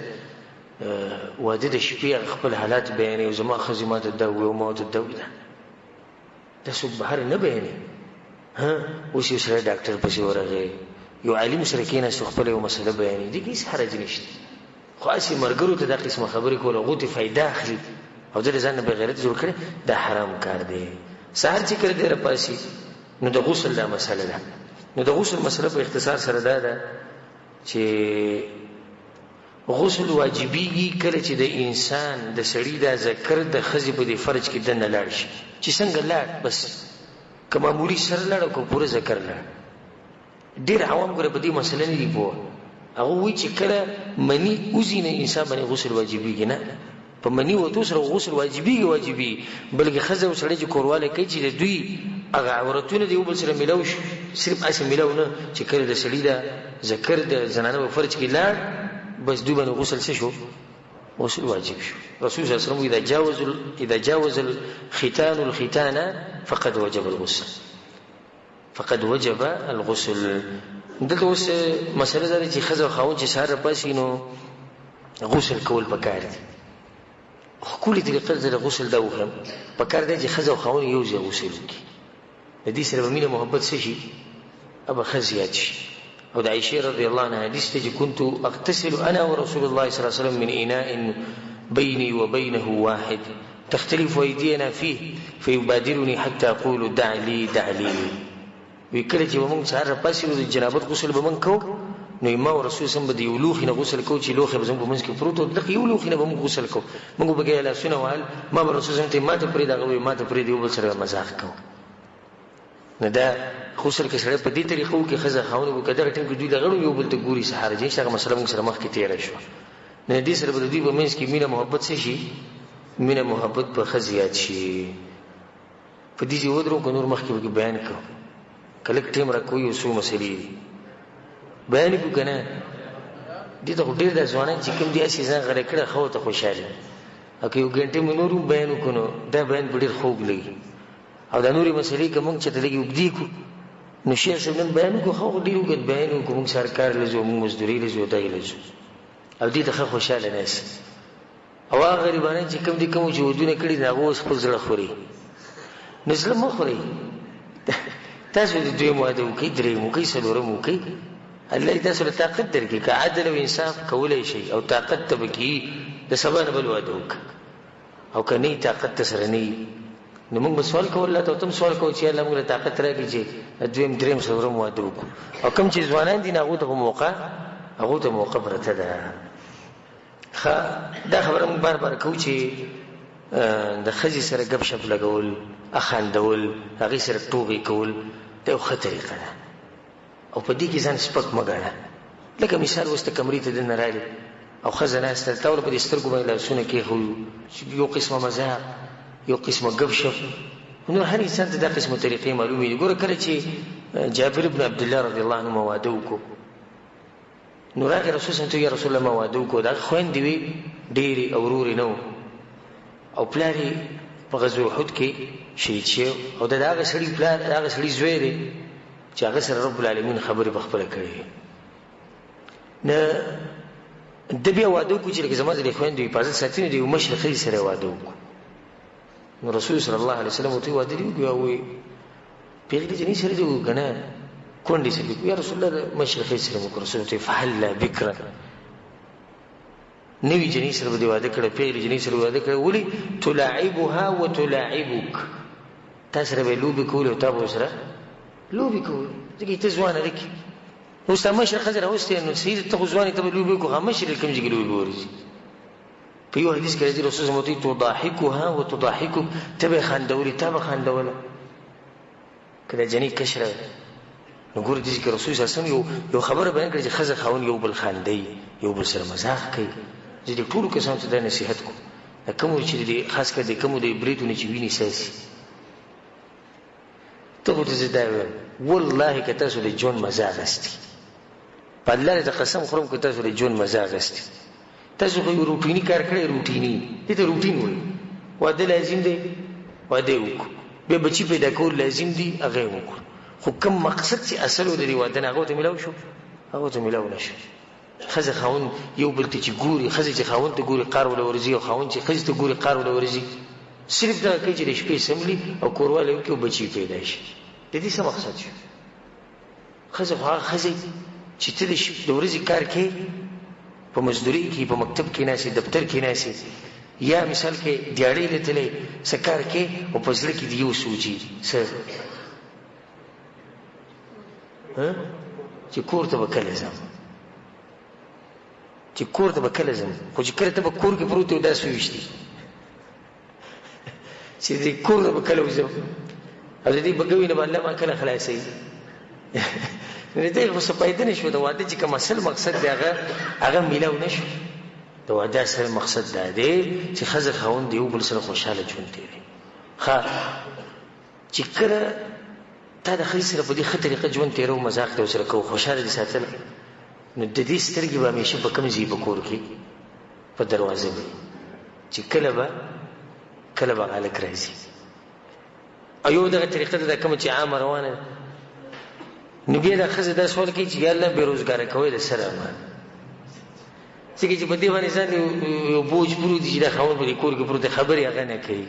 واده د شپې خپل حالات بیانوي او زما ښځې ما ته دا ووي او ما ورته دا ووي؟ دا څوک بهر نه بیانوي. اوس یو سړی ډاکټر پسې ورغی، یو عالم سره کېناست خپله یو مسله بیانوي، دې کې هېڅ حرج نشته. خو هسې ملګرو ته دا قسمه خبرې کول، هغو ته فایده اخلي او ده د ځان نه بېغیرت جوړ کړی، دا حرام کار دی. سهار چې کله دی راپاسي نو د غسل دا مسله ده. نو د غسل مسله په اختصار سره دا ده چې غسل واجبېږي کله چې د انسان د سړي دا ذکر د ښځې په دې فرج کې دننه لاړ شي. چې څنګه لاړ بس که معمولي سر لاړ او که پوره ذکر لاړ. ډېر عوام ګوره په دې مسله نه دي پوه. هغه وایي چې کله مني وځي نه انسان باندې غسل واجبېږي. نه، په مني وتو سره غسل واجبېږي، بلکې ښځه او سړی چې کوروالی کوي چې د دوی هغه عورتونه د یو بل سره میلاو شي، صرف هسې میلاو نه چې کله د سړي دا ذکر د زنانه په فرج کې لاړ بس دوی باندې غسل څه شو؟ غسل واجب شو. رسول صلی الله علیه وسلم اذا جاوز الختان الختان فقد وجب الغسل، فقد وجب الغسل. دلته اوس مسله دا ده چې ښځه او خاوند چې سهار راپاسي نو غسل کول پکار دي. ښکلې طریقه د غسل دا وښیم، پکار دی چې ښځه او خاوند یو ځای غسل وکړي. د دې سره به مینه محبت څه شي؟ به ښه زیات شي. او د عائشې رضی الله عنها حدیث دی چې كنت اغتسل انا ورسول الله صلی الله علیه وسلم من اناء بیني وبینه واحد تختلف ايدينا فيه فيبادرني حتى اقول دع لي دع لي. وی کله چې موږ سهار راپاسي نو د جنابت غسل به موږ کوو نو ما او رسول سم به د یو لوښي نه غسل کوو چې لوښی به زموږ په منځ کې پروت و، دغه یو لوښي نه به موږ غسل کوو. موږ به ګیا لاسونه وهل، ما به رسول سم ته ما ته پرېږده، هغه به ما ته پرېږدي، یو بل سره مزاح کوو. نو دا غسل کې سړی په دې طریقه وکړي، ښځه خاوند وکړي، دغه ټیم کې دوی د غړو یو بل ته ګوري سهار جي. هغه مسله موږ سره مخکې تېره شوه. نو دې سره به د دوی په منځ کې مینه محبت څه شي؟ مینه محبت به ښه زیات شي. په دې ځای ودرو که نور مخکې به بیان کوو، که لږ ټیم را کوو یو څو مسلې دي بیان کړو که نه. دې ته خو ډېر دا ځوانان چې کوم دي هسې ځان غلی کړی ښه ورته خوشحاله. او که یو ګنټې مو نور هم بیان وکړو نو دا بیان به ډېر خوږ لګي. او دا نورې مسلې که موږ چېرته لږې اوږدې کړو نو شیخ صاحب نن بیان وکړو، ښه ډېر اوږد بیان وکړو، موږ سهار کار له ځو، موږ مزدورۍ له ځو، دغې له ځو، او دې ته ښه خوشحاله ناست. او هغه غریبانان چې کوم دي کوم چې ودونه کړي دي هغه اوس خپل زړه خوري. نو زړه مه خورئ. تاسو د دویم واده وکړئ، درېیم وکړئ، څلورم وکړئ. الله تاسو له طاقت درکړي. که عدل او انصاف کولی شئ او طاقت ته به کېږي د سبا نه بل واده وکړه. او که نه طاقت ته سره نه وي نو موږ به سوال کوو الله ته، او ته هم سوال کوو چې الله موږ له طاقت راکړي چې دویم درېیم څلورم واده وکړو. او کوم چې ځوانان دي نو هغو ته موقع پرته ده. ښه دا خبره موږ بار بار کوو چې د ښځې سره ګپ شپ لګول، اخاندول، هغې سره ټوغې کول دا یو ښه طریقه ده. او په دې کې ځان سپک مه ګڼه. لکه مثال اوس ته کمرې ته دننه راغلې او ښځه ناسته تا ورله په دې سترګو باندې لاسونه کېښویو، یو قسمه مزاح، یو قسمه ګپ شپ. نو هر انسان ته دا قسمه طریقې معلومې دي. ګوره کله چې جابر بن عبدالله رضی الله عنه واده وکړو نو راغی رسول صلی الله علیه وسلم یا رسول الله ما واده وکړو. د هغه خویندې وې ډېرې او ورورې نه و، او پلار یې په غزوه احد کې شهید شوی، او د هغه سړي پلار د هغه سړي زوی دی چې هغه سره رب العالمین خبرې په خپله کړې. نه د بیا واده وکړو چې لکه زما د خویندو حفاظت ساتي نو د یو مشر ښځې سره واده وکړو. نو رسول صلی الله علیه وسلم ورته واده دې وکړو او وایي پیغلې جنۍ سره دې وکړو که نه کونډې سره دې وکړو. یا رسول الله د مشر ښځې سره مو وکړو. رسول ورته فهلا بکرا نوي جنۍ سره به دې واده کړی پیغلې جنۍ سره واده کړی. ولې تلاعبها وتلاعبک تا سره به یې لوبې کولې او تا به ورسره لوبې کولې ځکه ته ځوانه ده کې اوس تا مشره ښځه راوستې نو صحیح ته خو ځوانې ته به لوبې وکړو هغه مشرې کوم ځای کې لوبې به ورځي. په یو حدیث کې راځي رسول صلی الله تضاحکها وتضاحکک ته به یې خندولې تا به خندوله که دا جنۍ کشره نو ګوره دې کې رسول صلی الله علیه وسلم یو خبره بیان کړې چې ښځه خاوند یو بل خاندوي یو بل سره مزاح کوي. زه دې ټولو کسانو ته دا نصیحت کوم د کومو چې خاص کر د کومو د بریتونه چې وینې ساسي ته خو ته زه دا وایم والله که تاسو د ژوند مزه اخیستي په الله ته قسم خورم که تاسو د ژوند مزه اخیستي تاسو خو یو روټیني کار کړی روټیني دې ته روټین وایي. واده لازم دی واده یې وکړو بیا بچي پیدا کول لازم دي هغه یې وکړو خو کوم مقصد چې اصل و د دې واده نه هغه ته میلاو شو هغه ته میلاو نه شو. ښځه خاوند یو بل ته چې ګوري ښځه چې خاوند ته ګوري قار وله ورځي او خاوند چې ښځې ته ګوري قار وله ورځي صرف دغه کوي چې د شپې سملي او کوروالی وکړي او بچي پیدا شي. د دې څه مقصد شو؟ ښځه خو هغه ښځې چې ته د ورځې کار کوې په مزدورۍ کې په مکتب کې ناستې دفتر کې ناستې یا مثال کې دیاړۍ لیدلی څه کار کوې او په زړه کې دې یو سوچي څه چې کور ته به کله ځم چې کور ته به کله ځم خو چې کله ته به کور کې پروت یو دا سوچ دي چې دې کور ته به کله وځم او د دې بګوي نه به الله ما کله خلاصوي. نو دې خو څه پیدا نه شو د واده چې کوم اصل مقصد دی هغه میلاو نه شو. د واده اصل مقصد دا دی چې ښځه خاوند یو بل سره خوشحاله ژوند تېروي. ښه چې کله تا د ښځې سره په دې ښه طریقه ژوند تېرو مذاق دې ورسره کوو خوشحاله دې ساتله نو د دې سترګې به همیشه په کوم ځای په کور کې په دروازه وي چې کله به هلک راځي. او یو دغه طریقه ده دا کومه چې عامه روانه ده نو بیا دا ښځه دا سوال کوي چې یا الله بېروزګاره کوی د سره امان ځکه چې په دې باندې ځان یو بوج پروت دي چې دا خاوند په دې کور کې پروت دی خبرې هغه نه کوي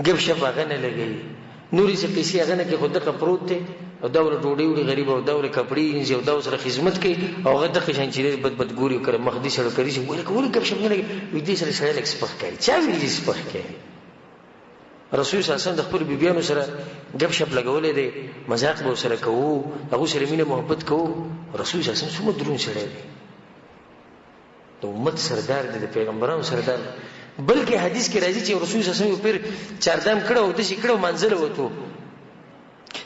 ګپ شپ هغه نه لګوي نورې څه پیسې هغه نه کوي خو دغه پروت دی او دا ورله ډوډۍ وړي غریب او دا ورله کپړې وینځي او دا ورسره خدمت کوي او هغه دغه شان چې دی بد ګوري کله مخ دې سره کوي چې ولې ګپ شپ نه لګوي وایي دې سره سړی لږ سپک کوي چا ویلي چې سپک کوي. رسول صلی الله علیه وسلم د خپل بیبیانو سره ګپ شپ لګولی دی مذاق به ورسره کوو هغو سره مینه محبت کوو. رسول صلی الله علیه وسلم څومره دروند سړی دی د امت سردار دی د پیغمبرانو سردار بلکې حدیث کې راځي چې رسول صلی الله علیه وسلم پیر چاردام کړه او داسې کړه او منزله وتو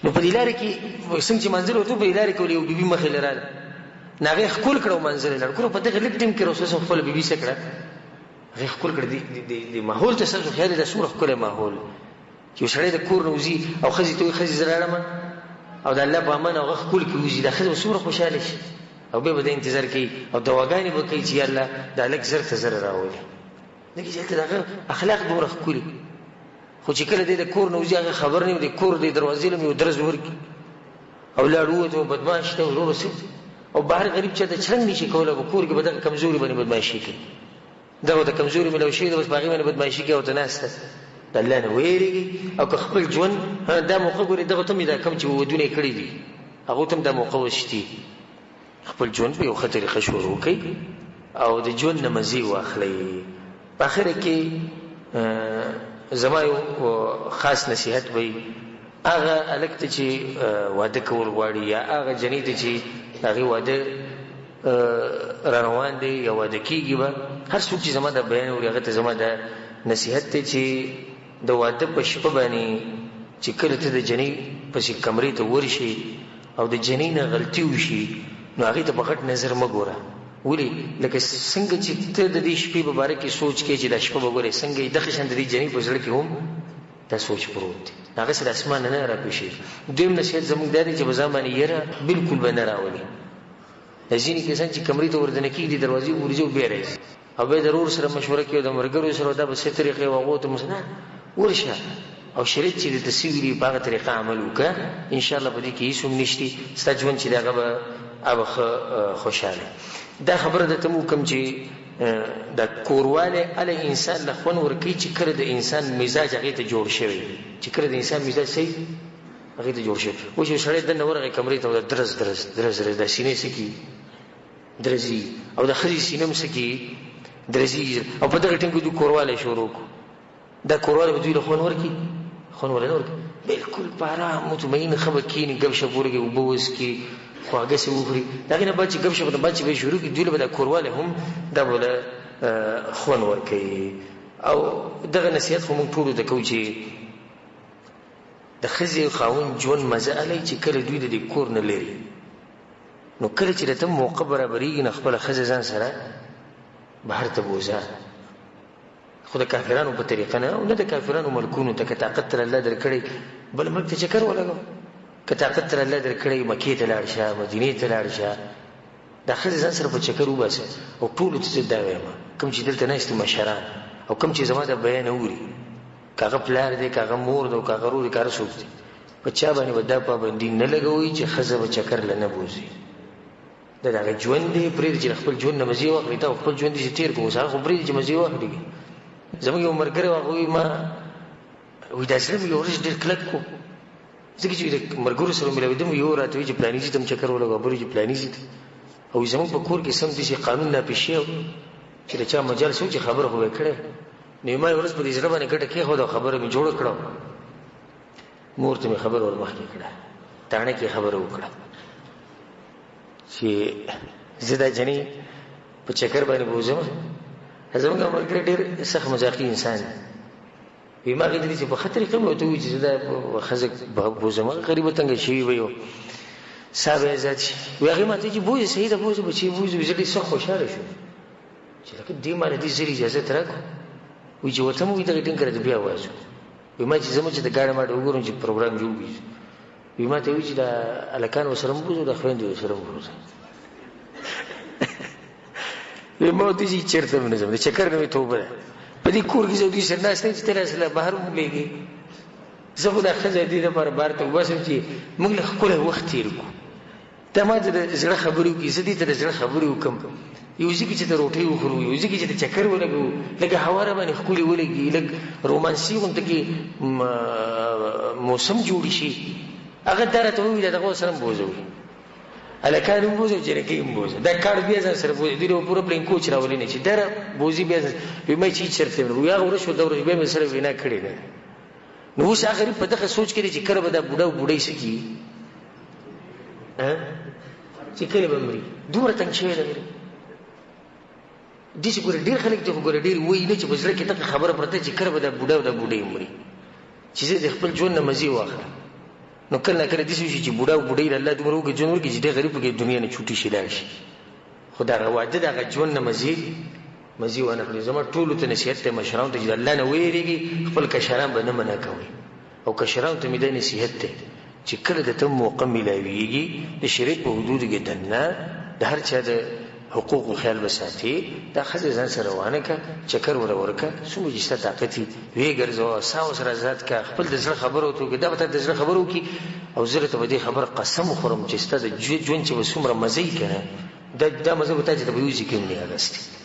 نو په دې لارې کې څنګه چې منزله وتو په دې لارې کې ولې یو بیبي مخې له راله نو هغه یې ښکل کړه او منزله لاړ ګوره په دغه لږ ټیم کې رسول صلی خپله بیبي څه کړه هغه ښکل کړه د ماحول ته ستاسو خیال دی دا څومره ښکلی ماحول چې یو سړی د کور نه وځي او ښځې ته وایي ښځې زه راړمه او د الله په امان هغه ښکل کې وځي دا ښځه به څومره خوشحاله شي او بیا به د انتظار کوي او دواګانې به کوي چې یا الله دا هلک زر ته زر راولي لکه چې هلته د هغه اخلاق دومره ښکلي خو چې کله دی د کور نه وځي هغه خبر نه وي د کور د دروازې له مې یو درز ورکړي او لاړ ووتو بدماش دی ورور او بهر غریب چاته چرنګ نشي کولی په کور کې به دغه کمزوري باندې بدماشي کوي دغه د کمزوري میلاو شوي ده بس په هغې باندې بدماشي کوي او ته ناسته د الله نه ویرېږي او که خپل ژوند دا موقع ګورې دغه ته مې دا کوم چې ودونه یې کړي دي هغو ته هم دا موقع وشتي خپل ژوند په یو ښه طریقه شروع کوي او د ژوند نه مزې واخلئ. په اخره کې زما یو خاص نصیحت وی هغه هلک ته چې واده کول غواړي یا هغه جنۍ ته چې هغې واده راروان دی یا واده کېږي به هر څوک چې زما دا بیان اوري هغه ته زما دا نصیحت دی چې د واده په شپه باندې چې کله ته د جنۍ پسې کمرې ته ورشي او د جنۍ نه غلطي وشي نو هغې ته په غټ نظر مه ګوره ولې لکه څنګه چې ته د دې شپې په باره کې سوچ کوې چې دا شپه به ګورې څنګه دغه شان د دې جنۍ په زړه کې هم دا سوچ پروت دی هغه سره اسمان نه راپېښېږي. دویم نصیحت زموږ دا دی چې په ځان باندې یره بلکل به نه راولي ځینې کسان چې کمرې ته وردنه کېږي د دروازې ورځي او بیا راځي او بیا د ورور سره مشوره کوي او د ملګرو سره دا به څه طریقې و هغو ته نه ورشه او شریعت چې درته څه ویلي په هغه طریقه عمل وکړه انشاءالله په دې کې هېڅ هم نشتي ستا ژوند چې دی هغه به ښه خوشحاله. دا خبره د تمو کوم چې د کورواله ال انسان له خون ورکی چې کړه د انسان مزاج هغه ته جوړ شوی چې کړه د انسان مزاج صحیح هغه ته جوړ شوی و چې سړی د نورغه کمرې ته درز درز درز د سینې سکی درزي او د خري سینم سکی درزي او په دغه ټینګو د کورواله شروع دا کورواله به دوی له خون ورکی خون ورکی بالکل پارا مطمئن خبر کینی گب شپورګي وبوس کی خواږه سي وخوري داغه نه بچ گب شپ د بچ به شروع کی دوی له کورواله هم دا بوله خون ورکی او دغه نصيحت خو مونږ ټول د کوچي د خزي خاون جون مزه علي چې کله دوی د کور نه لري نو کله چې ته موقع برابرېږي نه خپل خزي ځان سره بهر ته بوزا خو د کافرانو په طریقه نه او نه د کافرانو ملکونو ته طاقت تر الله درکړي بل ملک ته چکر ولګو که طاقت تر الله درکړي مکې ته لاړ شه مدینې ته لاړ شه د خزي ځان سره په چکر وباسه او ټول ته دا وایم کوم چې دلته نهسته مشران او کوم چې زما د بیان اوري کاغه پلار دی کاغه مور دی کاغه ورور دی کار سوچ دی په چا باندې ودا پابندي نه لګوي چې خزه به چکر لنه بوزي دغه ژوند دی پرې چې خپل ژوند نه مزي واخلي ته خپل ژوند دې تیر کوو سره خو پرې چې مزي واخلي زموږ عمر ګره واغوي ما وې دا سره یو ورځ ډېر کلک کو ځکه چې د مرګورو سره ملوي دم یو راته چې پلاني چې تم چکر ولګو بری چې پلاني چې او زموږ په کور کې سم دي چې قانون نه پېښیو چې چا مجال سوچ خبره هوې کړه نیمه ورځ په دې ځره باندې ګټه کې خو دا خبره می جوړ کړو مور ته می خبر ور مخکې کړه تانه کې خبره وکړه چې زدا جنې په چکر باندې بوزم زموږ عمر کې ډېر سخت مزاقي انسان وي ما غوښتل چې په خطر کې مو ته وي چې زدا خزک بوزم غریب تنګ شي وي صاحب عزت وي هغه ماته چې بوزي صحیح ده بوزي بچي بوزي زړه سخت خوشاله شو چې لکه دې مال دې زری اجازه ترکو وی چې وته مو دې ټینګ کړی بیا وایو وی ما چې زموږ چې د ګاډه ما وګورم چې پروګرام جوړ وي ما ته وی چې د الکان وسره مو د خويندې وسره مو وی ما دې چې چیرته مې زموږ چکر نه توبه په دې کور کې زه دې سره ناشته چې تر اصله بهر مو لګي زه خو د خزه دې لپاره بار ته واسم چې موږ له خپل وخت تیر کو ته ما دې زړه خبرو کې زه دې ته زړه خبرو کوم یو ځکه چې د روټي وخورو یو ځکه چې د چکر ولګو لکه هواره باندې خولي ولګي لکه رومانسي غونډه کې موسم جوړ شي هغه درته وي دغه سره بوزوي الکان بوزو چې رکې بوزو دا کار بیا ځان سره بوزي دیره پورا پلین کوچ راولې نه چې در بوزي بیا مې چې چرته نو یا ورشو دورې به مې سره وینا کړې نه نو اوس هغه په دغه سوچ کې چې کړه به دا بوډا بوډۍ سکی چې کله به مري دومره تنګ شوی دی دې چې ګور ډیر خلک ته ګور ډیر وای نه چې بزره کې ته خبره پرته چې کړه به دا بوډا دا بوډۍ مري چې د خپل ژوند نه مزي واخله نو کله کله دې چې بوډا او بوډۍ الله دومره وګ جون ورګي چې د غریب کې دنیا نه چوټي شي لاړ شي خدای غواړي دا ژوند نه مزي ونه کړی زما ټول ته نصیحت ته مشران ته چې الله نه ویریږي خپل کشران به نه منع کوي او کشران ته مې د نصیحت ته چې کله د تم موقع ملاويږي د شریعت په حدود کې دنه د هر چا د حقوق خیال بساتي دا خزه ځان سره روانه کا چکر ورکا سمو چې ست طاقت وی ګرځو ساو سره ذات کا خپل د زړه خبرو ته دا به د زړه خبرو کی او زړه ته دې خبر قسم خورم چې ست د ژوند چې وسومره مزي کنه دا مزه وته چې د یوځي کې نه اغستي